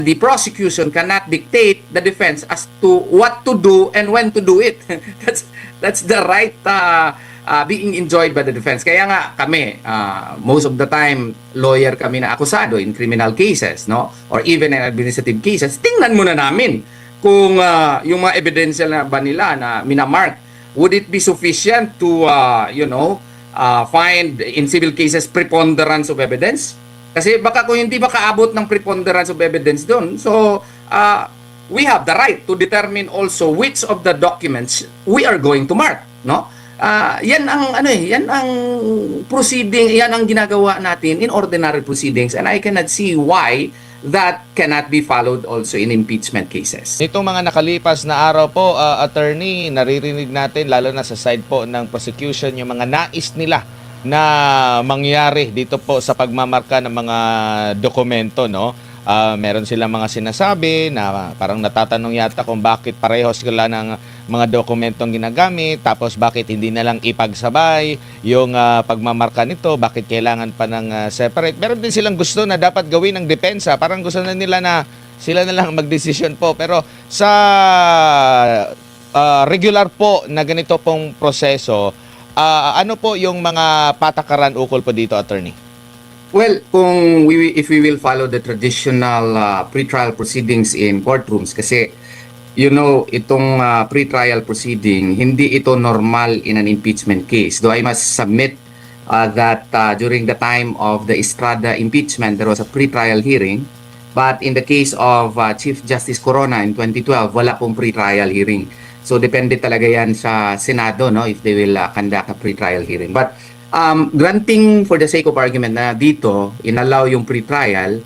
The prosecution cannot dictate the defense as to what to do and when to do it. That's the right being enjoyed by the defense. Kaya nga kami, most of the time, lawyer kami na akusado in criminal cases, no? Or even in administrative cases. Tingnan muna namin kung yung mga ebidensya na ba nila na minamark, would it be sufficient to, find in civil cases preponderance of evidence? Kasi baka kung hindi makaabot ng preponderance of evidence doon, so we have the right to determine also which of the documents we are going to mark, no? Yan ang proceeding, yan ang ginagawa natin in ordinary proceedings, and I cannot see why that cannot be followed also in impeachment cases. Itong mga nakalipas na araw po, attorney, naririnig natin lalo na sa side po ng prosecution yung mga nais nila na mangyari dito po sa pagmamarka ng mga dokumento, no? Meron silang mga sinasabi na parang natatanong yata kung bakit parehos sila ng mga dokumentong ginagamit, tapos bakit hindi na lang ipagsabay yung pagmamarka nito, bakit kailangan pa ng separate. Meron din silang gusto na dapat gawin ng depensa, parang gusto na nila na sila na lang magdesisyon po. Pero sa regular po na ganito pong proseso, ano po yung mga patakaran ukol po dito, attorney? Well, if we will follow the traditional pretrial proceedings in courtrooms, kasi itong pretrial proceeding, hindi ito normal in an impeachment case. Though I must submit that during the time of the Estrada impeachment, there was a pretrial hearing. But in the case of Chief Justice Corona in 2012, wala pong pretrial hearing. So depende talaga yan sa Senado, no, if they will conduct a pretrial hearing. But granting for the sake of argument na dito inallow yung pretrial,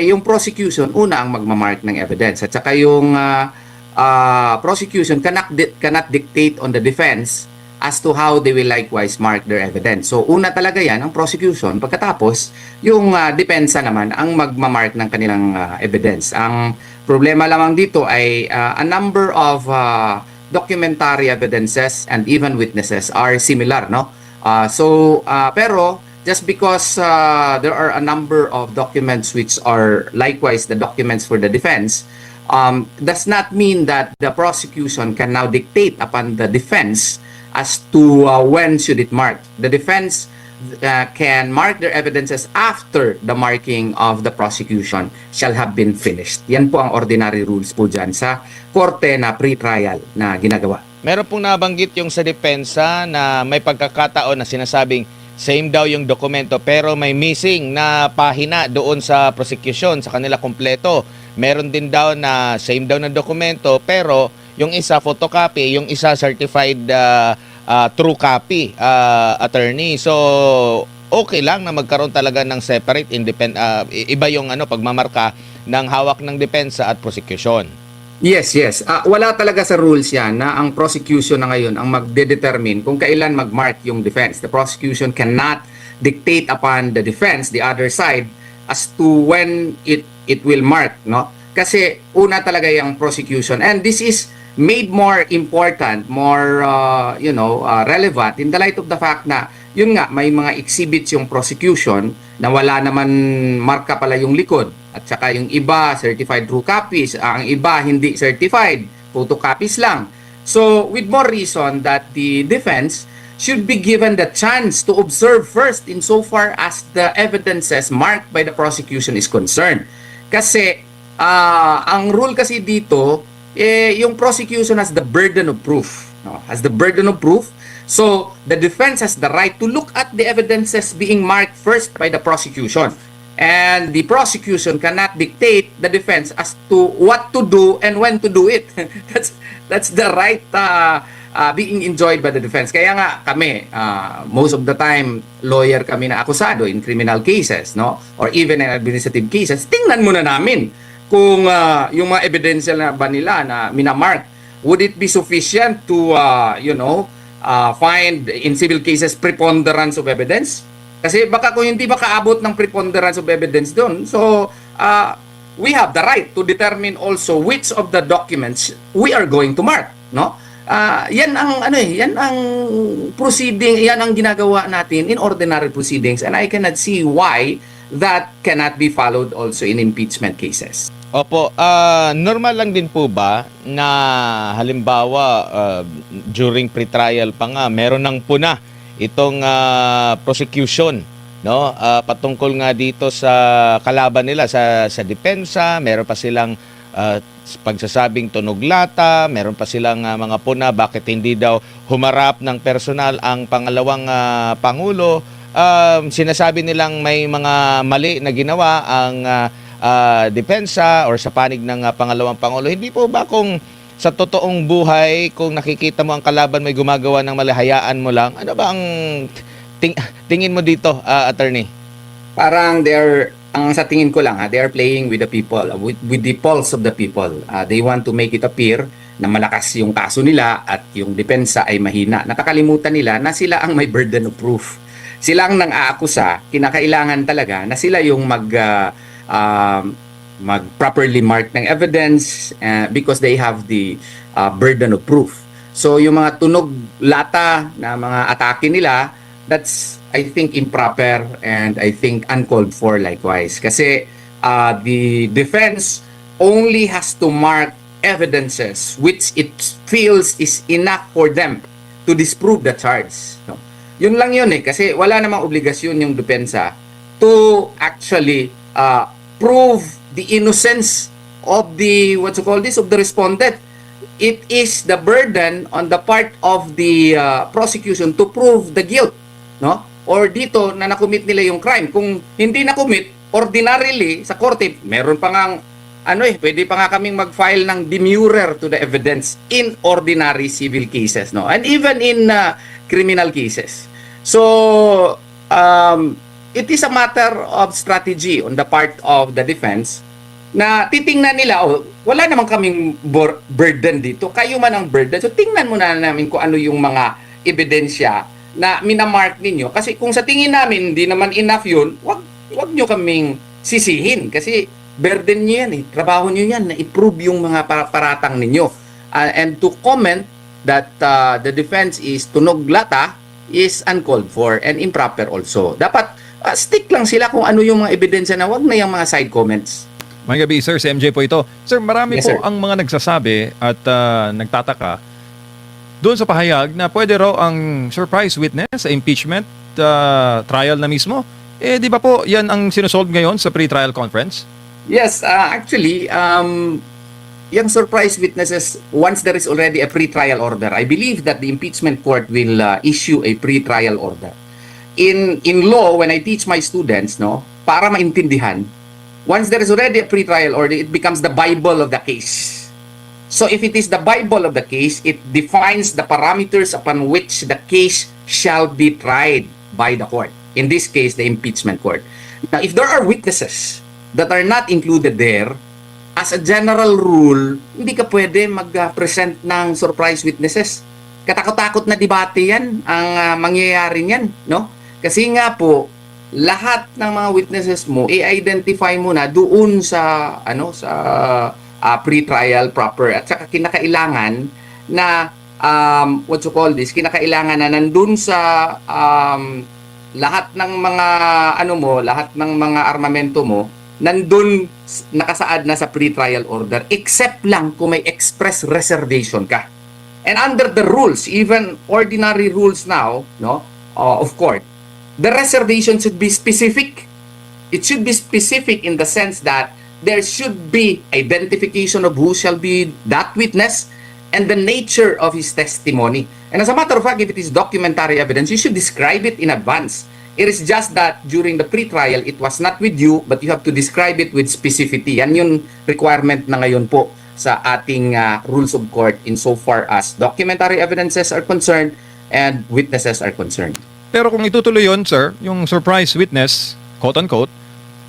yung prosecution una ang magmamark ng evidence, at saka yung prosecution cannot dictate on the defense as to how they will likewise mark their evidence. So una talaga yan ang prosecution, pagkatapos yung depensa naman ang magmamark ng kanilang evidence. Ang problema lamang dito ay a number of documentary evidences and even witnesses are similar, no? Pero just because there are a number of documents which are likewise the documents for the defense, does not mean that the prosecution can now dictate upon the defense as to when should it mark. The defense can mark their evidences after the marking of the prosecution shall have been finished. Yan po ang ordinary rules po dyan sa korte na pre-trial na ginagawa. Meron pong nabanggit yung sa depensa na may pagkakataon na sinasabing same daw yung dokumento pero may missing na pahina doon sa prosecution, sa kanila kompleto. Meron din daw na same daw na dokumento pero yung isa photocopy, yung isa certified true copy, attorney. So okay lang na magkaroon talaga ng separate iba yung pagmamarka ng hawak ng depensa at prosecution. Yes. Wala talaga sa rules yan na ang prosecution na ngayon ang magde-determine kung kailan mag-mark yung defense. The prosecution cannot dictate upon the defense, the other side, as to when it will mark, no? Kasi una talaga yung prosecution, and this is made more important, more relevant in the light of the fact na yun nga, may mga exhibits yung prosecution na wala naman marka pala yung likod, at saka yung iba certified true copies, ang iba hindi certified, photocopies lang. So with more reason that the defense should be given the chance to observe first insofar as the evidences marked by the prosecution is concerned. Kasi ang rule kasi dito, yung prosecution has the burden of proof, no? Has the burden of proof. So the defense has the right to look at the evidences being marked first by the prosecution, and the prosecution cannot dictate the defense as to what to do and when to do it. That's the right being enjoyed by the defense. Kaya nga kami, most of the time, lawyer kami na akusado in criminal cases, no? Or even in administrative cases. Tingnan muna namin kung yung mga ebidensya na ba nila na minamark, would it be sufficient to find in civil cases preponderance of evidence? Kasi baka kung hindi makaabot ng preponderance of evidence doon, so we have the right to determine also which of the documents we are going to mark, no? Yan ang proceeding, yan ang ginagawa natin in ordinary proceedings, and I cannot see why that cannot be followed also in impeachment cases. Opo, normal lang din po ba na halimbawa during pretrial pa nga meron ng puna itong prosecution, no? Patungkol nga dito sa kalaban nila sa depensa, meron pa silang pagsasabing tunog lata, meron pa silang mga puna bakit hindi daw humarap ng personal ang pangalawang pangulo. Sinasabi nilang may mga mali na ginawa ang depensa or sa panig ng pangalawang pangulo. Hindi po ba kung sa totoong buhay, kung nakikita mo ang kalaban may gumagawa ng mali, hayaan mo lang? Ano ba ang tingin mo dito, attorney? Parang ang sa tingin ko lang, they are playing with the people, with the pulse of the people. They want to make it appear na malakas yung kaso nila at yung depensa ay mahina. Nakakalimutan nila na sila ang may burden of proof. Sila ang nang-aakusa, kinakailangan talaga na sila yung mag-properly mark ng evidence because they have the burden of proof. So yung mga tunog lata na mga atake nila, that's I think improper and I think uncalled for likewise. Kasi the defense only has to mark evidences which it feels is enough for them to disprove the charge. No? Yun lang yun kasi wala namang obligasyon yung depensa to actually prove the innocence of the of the respondent. It is the burden on the part of the prosecution to prove the guilt, no? Or dito na nakumit nila yung crime. Kung hindi nakumit, ordinarily sa korte, meron pa ngang pwede pa nga kaming mag-file ng demurrer to the evidence in ordinary civil cases, no? And even in criminal cases. So, it is a matter of strategy on the part of the defense na titingnan nila, wala naman kaming burden dito, kayo man ang burden. So tingnan muna namin kung ano yung mga ebidensya na minamark ninyo. Kasi kung sa tingin namin hindi naman enough yun, wag nyo kaming sisihin. Kasi burden nyo yan trabaho nyo yan na i-prove yung mga paratang ninyo. And to comment that the defense is tunog lata is uncalled for and improper also. Dapat stick lang sila kung ano yung mga ebidensya na wag na yung mga side comments. Magandang gabi, sir. Si MJ po ito. Sir, marami Yes, po sir. ang mga nagsasabi at nagtataka doon sa pahayag na pwede raw ang surprise witness sa impeachment trial na mismo. Di ba po yan ang sinusolve ngayon sa pre-trial conference? Yes, actually, yung surprise witnesses, once there is already a pre-trial order, I believe that the impeachment court will issue a pre-trial order. In law, when I teach my students, no, para maintindihan, once there is already a pre-trial order, it becomes the Bible of the case. So if it is the Bible of the case, it defines the parameters upon which the case shall be tried by the court. In this case, the impeachment court. Now, if there are witnesses that are not included there, as a general rule, hindi ka pwede mag-present ng surprise witnesses. Katakot-takot na debate yan ang mangyayari niyan, no? Kasi nga po, lahat ng mga witnesses mo i-identify mo na doon sa pre-trial proper at saka kinakailangan na kinakailangan na nandun sa lahat ng mga lahat ng mga armamento mo nandun nakasaad na sa pre-trial order except lang kung may express reservation ka. And under the rules, even ordinary rules now, no, of court, the reservation should be specific. It should be specific in the sense that there should be identification of who shall be that witness and the nature of his testimony. And as a matter of fact, if it is documentary evidence, you should describe it in advance. It is just that during the pre-trial, it was not with you, but you have to describe it with specificity. Yan yung requirement na ngayon po sa ating rules of court insofar as documentary evidences are concerned and witnesses are concerned. Pero kung itutuloy yun, sir, yung surprise witness, quote-unquote,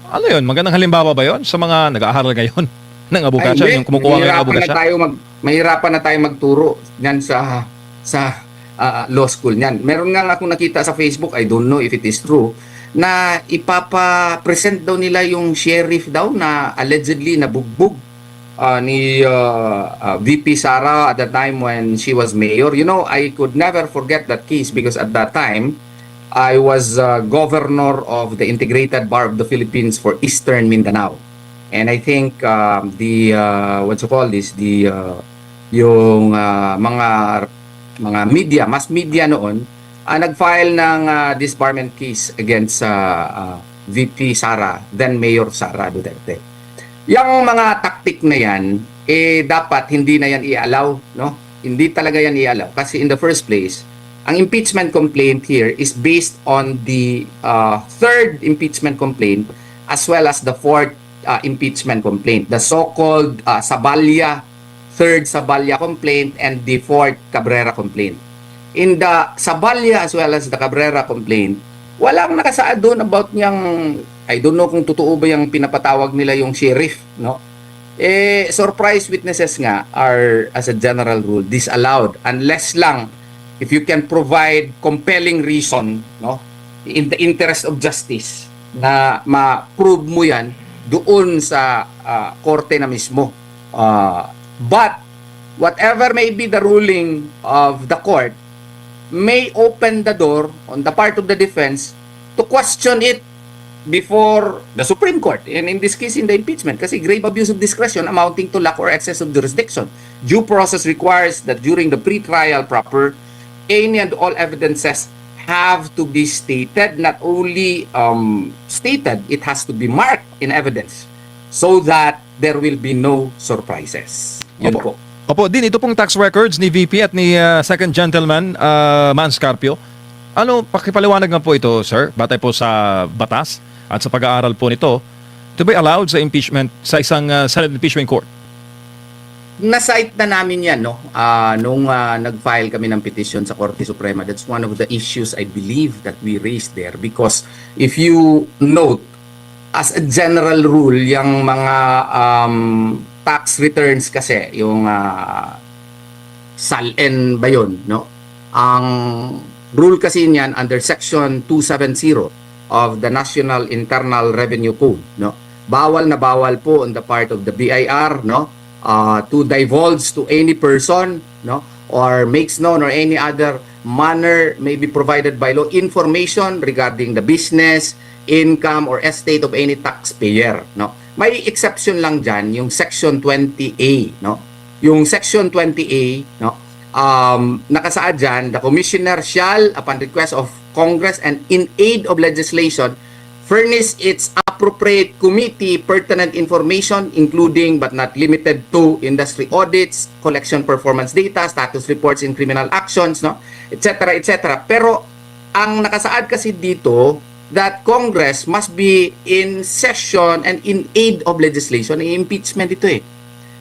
ano yun? Magandang halimbawa ba yun sa mga nag-aaral ngayon ng abogacya, yung kumukuha ngayon ng abogacya? Mahirapan na tayo magturo yan sa law school niyan. Meron nga akong nakita sa Facebook, I don't know if it is true, na ipapa-present daw nila yung sheriff daw na allegedly nabugbog ni VP Sara at the time when she was mayor. You know, I could never forget that case because at that time, I was governor of the Integrated Bar of the Philippines for Eastern Mindanao. And I think the what you call this, the yung mga media, mass media noon, nag-file ng disbarment case against VP Sara, then Mayor Sara Duterte. Yung mga taktik na yan, dapat hindi na yan i-allow, no? Hindi talaga yan i-allow. Kasi in the first place, ang impeachment complaint here is based on the third impeachment complaint as well as the fourth impeachment complaint. The so-called third Sabalya complaint and the fourth Cabrera complaint. In the Sabalya as well as the Cabrera complaint, walang nakasaad doon about niyang, I don't know kung totoo ba yung pinapatawag nila yung sheriff, no? Surprise witnesses nga are, as a general rule, disallowed unless lang if you can provide compelling reason, no, in the interest of justice, na ma-prove mo yan doon sa korte na mismo. But whatever may be the ruling of the court may open the door on the part of the defense to question it before the Supreme Court, and in this case in the impeachment, kasi grave abuse of discretion amounting to lack or excess of jurisdiction. Due process requires that during the pre-trial proper, any and all evidences have to be stated, not only stated, it has to be marked in evidence so that there will be no surprises. Yun po. Opo, din ito pong tax records ni VP at ni second gentleman, Manscarpio. Ano, pakipaliwanag nga po ito, sir, batay po sa batas at sa pag-aaral po nito, to be allowed sa impeachment sa isang Senate impeachment court. Na-cite na namin yan, no? Nung nag-file kami ng petition sa Korte Suprema. That's one of the issues I believe that we raised there, because if you note, as a general rule, yung mga tax returns kasi, yung SALN ba yun, no? Ang rule kasi niyan under Section 270 of the National Internal Revenue Code, no? Bawal na bawal po on the part of the BIR, no? To divulge to any person, no, or makes known or any other manner may be provided by law information regarding the business, income, or estate of any taxpayer, no. May exception lang dyan, yung Section 20A, no. Yung Section 20A, no, nakasaad dyan, the commissioner shall, upon request of Congress and in aid of legislation, furnish its appropriate committee pertinent information, including but not limited to industry audits, collection performance data, status reports in criminal actions, no, etc., etc. Pero ang nakasaad kasi dito that Congress must be in session and in aid of legislation. Impeachment ito eh.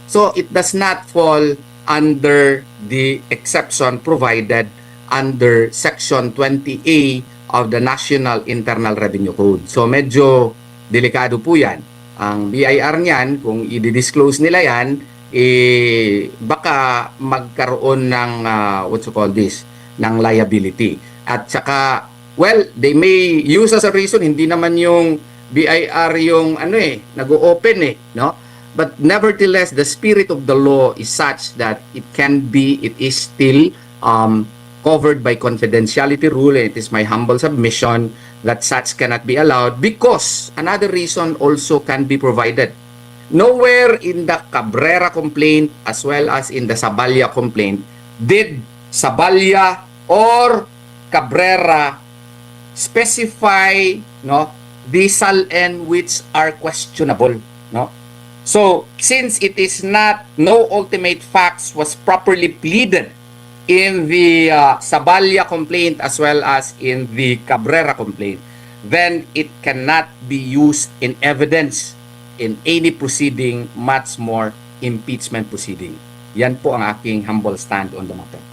So it does not fall under the exception provided under Section 20A of the National Internal Revenue Code. So medyo delikado po yan. Ang BIR niyan, kung i-disclose nila yan, baka magkaroon ng, what you call this, ng liability. At saka, well, they may use as a reason, hindi naman yung BIR yung nag-o-open no? But nevertheless, the spirit of the law is such that it is still covered by confidentiality rule, and it is my humble submission that such cannot be allowed because another reason also can be provided. Nowhere in the Cabrera complaint as well as in the Sabalya complaint did Sabalya or Cabrera specify, no, the SALN which are questionable, no. So since it is not, no ultimate facts was properly pleaded in the Sabalya complaint as well as in the Cabrera complaint, then it cannot be used in evidence in any proceeding, much more impeachment proceeding. Yan po ang aking humble stand on the matter.